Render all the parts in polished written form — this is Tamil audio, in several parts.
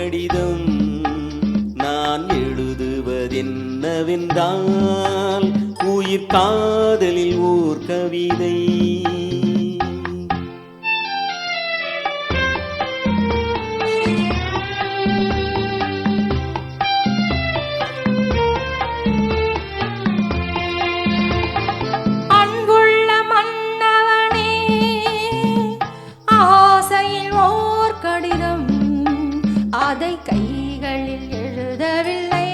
கடிதம் நான் எழுதுவதென்னவென்றால் உயிர் காதலில் ஓர் கவிதை. அதை கைகளில் எழுதவில்லை,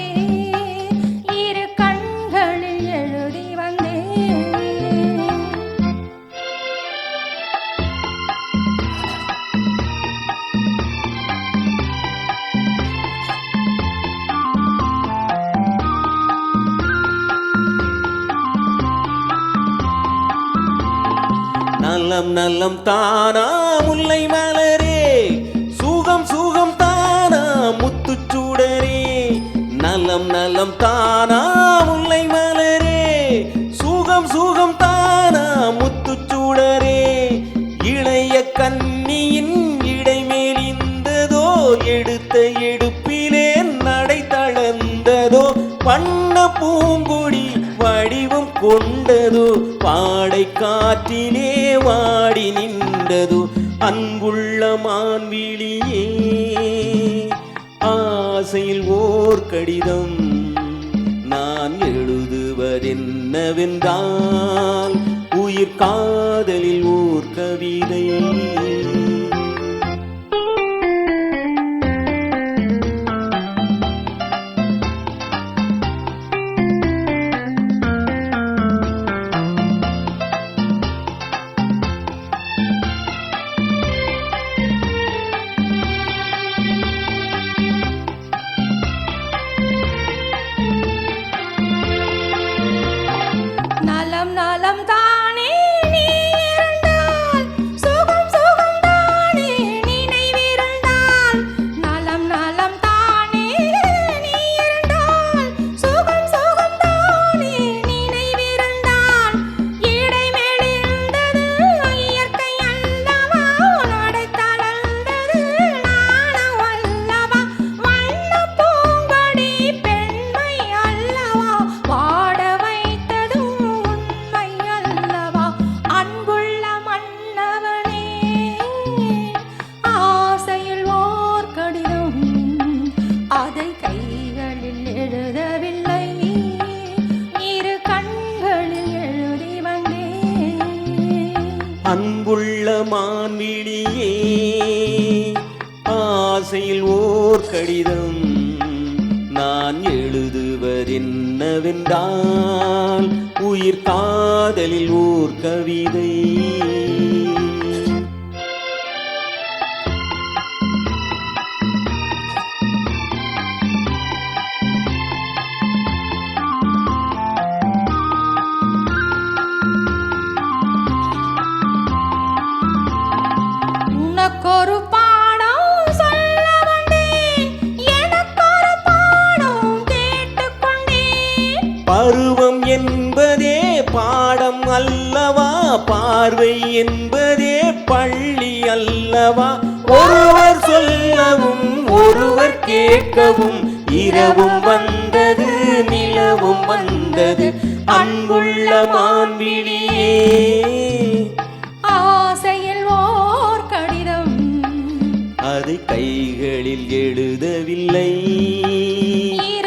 இரு கண்களில் எழுதி வந்தேன். நலம் நலம் தானா முல்லை மலரே, சுகம் சுகம் தானா முத்துச்சூடரே. நலம் நலம் தானா முல்லை மலரே, சுகம் சுகம் தானா முத்துச்சூடரே. இளைய கன்னியின் இடைமேல் இந்ததோ, எடுத்த எடுப்பிலே நடை தளர்ந்ததோ. வண்ண பூங்கொடி வடிவம் கொண்டதோ, பாடை காற்றிலே வாடி நின்றதோ. அன்புள்ள மான்விழியே, ஆசையில் ஓர் கடிதம் நான் எழுதுவதென்னவென்றால் உயிர் காதலில் ஓர் கவிதை. நலம் தானே நீ இருந்தால், சுகம் சுகம் தானே நினைவிருந்தால். நலம் நலம் தானே நீ இருந்தால், சுகம் சுகம் தானே நினைவிருந்தால். இடைமேலிருந்தது இயற்கை அல்லவா, நடை தளர்ந்தது நாணம் அல்லவா. வண்ண பூங்கொடி பெண்மை அல்லவா, வாட வைத்தது உண்மை அல்லவா. அன்புள்ள மன்னவனே, ஆசையில் ஓர் கடிதம் அதை கைகளில் எழுதவில்லை, இரு கண்களில் எழுதி வந்தேன். அன்புள்ள மான்விழியே, ஆசையில் ஓர் கடிதம் நான் எழுதுவதென்னவென்றால் உயிர் காதலில் ஓர் கவிதை. உனக்கொரு பாடம் சொல்ல வந்தேன், எனக்கொரு பாடம் கேட்டுக்கொண்டேன். பருவம் என்பதே பாடம் அல்லவா, பார்வை என்பதே பள்ளி அல்லவா. ஒருவர் சொல்லவும் ஒருவர் கேட்கவும், இரவும் வந்தது நிலவும் வந்தது. அன்புள்ள மான்விழியே, ஆசையில் ஓர் கடிதம் அது கைகளில் எழுதவில்லை, இரு